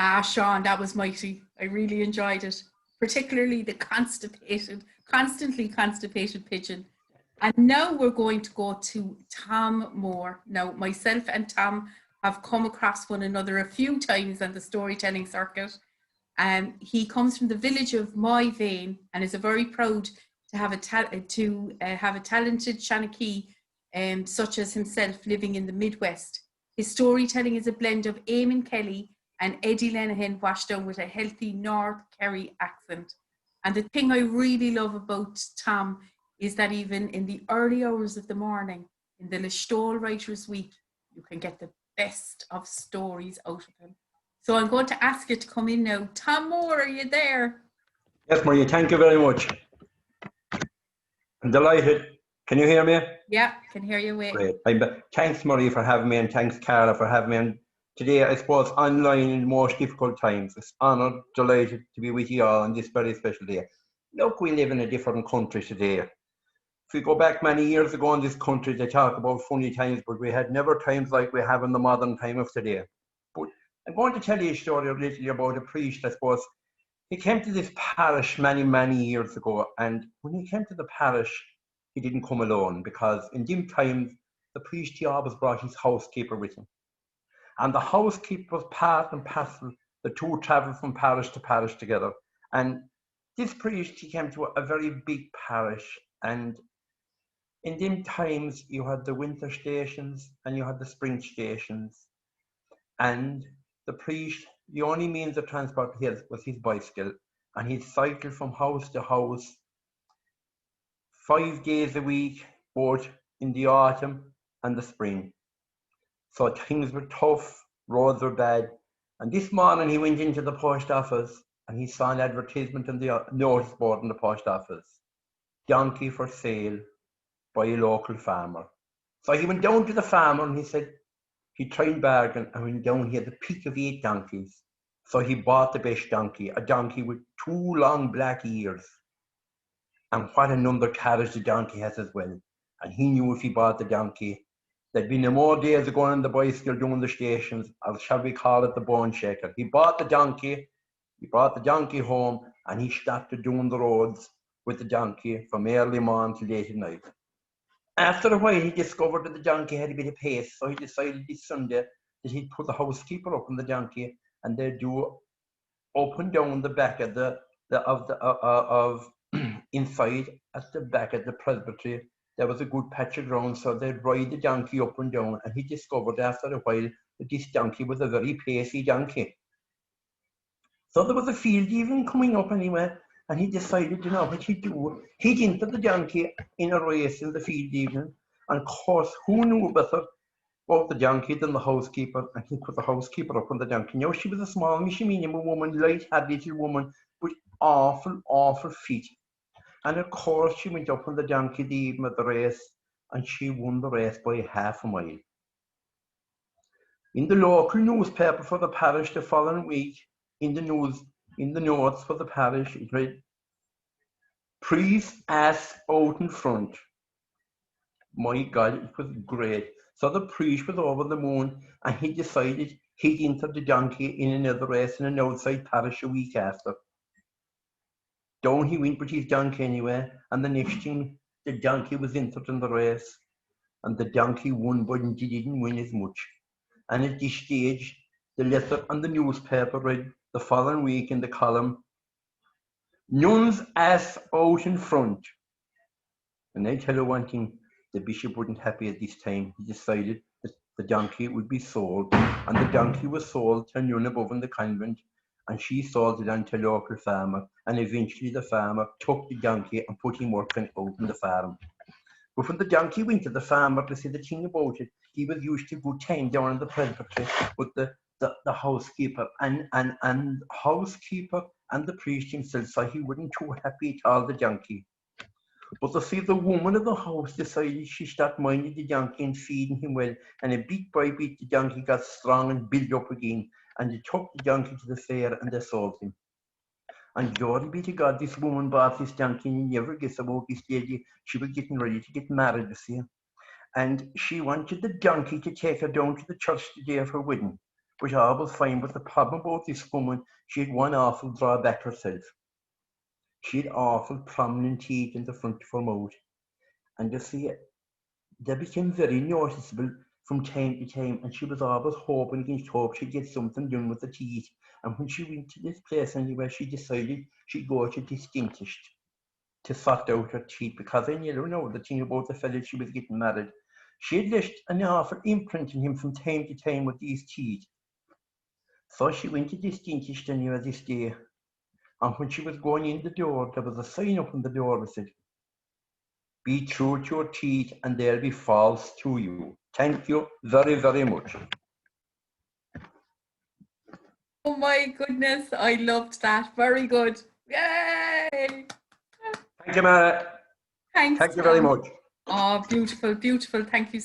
Ah, Sean, that was mighty. I really enjoyed it, particularly the constantly constipated pigeon. And now we're going to go to Tom Moore. Now, myself and Tom have come across one another a few times on the storytelling circuit. He comes from the village of Moyvane and is a very proud to have a talented Shanachie such as himself living in the Midwest. His storytelling is a blend of Eamon Kelly and Eddie Lenihan washed down with a healthy North Kerry accent. And the thing I really love about Tom is that even in the early hours of the morning, in the Listowel Writers' Week, you can get the best of stories out of him. So I'm going to ask you to come in now. Tom Moore, are you there? Yes, Marie, thank you very much. I'm delighted. Can you hear me? Yeah, can hear you. Great. Thanks, Marie, for having me, and thanks, Carla, for having me. And today, I suppose, online in the most difficult times. It's honoured, delighted to be with you all on this very special day. Look, we live in a different country today. If we go back many years ago in this country, they talk about funny times, but we had never times like we have in the modern time of today. But I'm going to tell you a story a little about a priest, I suppose. He came to this parish many, many years ago, and when he came to the parish, he didn't come alone, because in them times, the priest, he always brought his housekeeper with him. And the housekeeper was part and parcel. The two travelled from parish to parish together. And this priest, he came to a very big parish, and in them times, you had the winter stations and you had the spring stations. And the priest, the only means of transport he had was his bicycle, and he'd cycle from house to house 5 days a week, both in the autumn and the spring. So things were tough, roads were bad. And this morning he went into the post office and he saw an advertisement on the notice board in the post office. Donkey for sale by a local farmer. So he went down to the farmer and he said, he tried and bargained, and went down, he had the pick of 8 donkeys. So he bought the best donkey, a donkey with 2 long black ears. And what a number carriage the donkey has as well. And he knew if he bought the donkey, there'd be no more days of going on the bicycle doing the stations, or shall we call it the bone shaker. He bought the donkey home, and he started doing the roads with the donkey from early morning till late at night. After a while, he discovered that the donkey had a bit of pace, so he decided this Sunday that he'd put the housekeeper up on the donkey, and they'd do up and down the back of inside at the back of the presbytery. There was a good patch of ground, so they'd ride the donkey up and down, and he discovered after a while that this donkey was a very pacey donkey. So there was a field evening coming up anyway, and he decided, you know what he'd do? He'd enter the donkey in a race in the field evening, and of course, who knew better about the donkey than the housekeeper? And he put the housekeeper up on the donkey. Now, she was a small, mishiminium woman, light-headed little woman, but awful fit. And of course, she went up on the donkey the evening of the race, and she won the race by half a mile. In the local newspaper for the parish the following week, in the notes for the parish, it read, "Priest ass out in front." My God, it was great. So the priest was over the moon, and he decided he'd enter the donkey in another race in an outside parish a week after. Down he went with his donkey anyway, and the next thing, the donkey was entered in the race, and the donkey won, but he didn't win as much. And at this stage, the letter on the newspaper read the following week in the column, "Nuns ass out in front." And I tell you one thing, the bishop wasn't happy at this time. He decided that the donkey would be sold, and the donkey was sold to a nun above in the convent, and she sold it on to a local farmer, and eventually the farmer took the donkey and put him working out on the farm. But when the donkey went to the farmer to say the thing about it, he was used to good time down in the presbytery with the housekeeper and housekeeper and the priest himself, so he wasn't too happy at all, the donkey. But to see the woman of the house decided she started minding the donkey and feeding him well, and a bit by bit the donkey got strong and built up again, and they took the donkey to the fair and they sold him. And glory be to God, this woman bought this donkey, and you never guess about this lady. She was getting ready to get married this year, and she wanted the donkey to take her down to the church the day of her wedding. But I was fine. But the problem about this woman, she had one awful drawback herself. She had awful prominent teeth in the front of her mouth. And you see, they became very noticeable from time to time, and she was always hoping against hope she'd get something done with the teeth. And when she went to this place anyway, she decided she'd go to this dentist to sort out her teeth, because I never know the thing about the fella she was getting married. She had left an awful imprint in him from time to time with these teeth. So she went to this dentist anyway this day, and when she was going in the door, there was a sign up on the door that said, "Be true to your teeth and they'll be false to you." Thank you very, very much. Oh my goodness, I loved that. Very good. Yay! Thank you, Mara. Thanks, Thank you very Tom. much. Oh, beautiful, beautiful. Thank you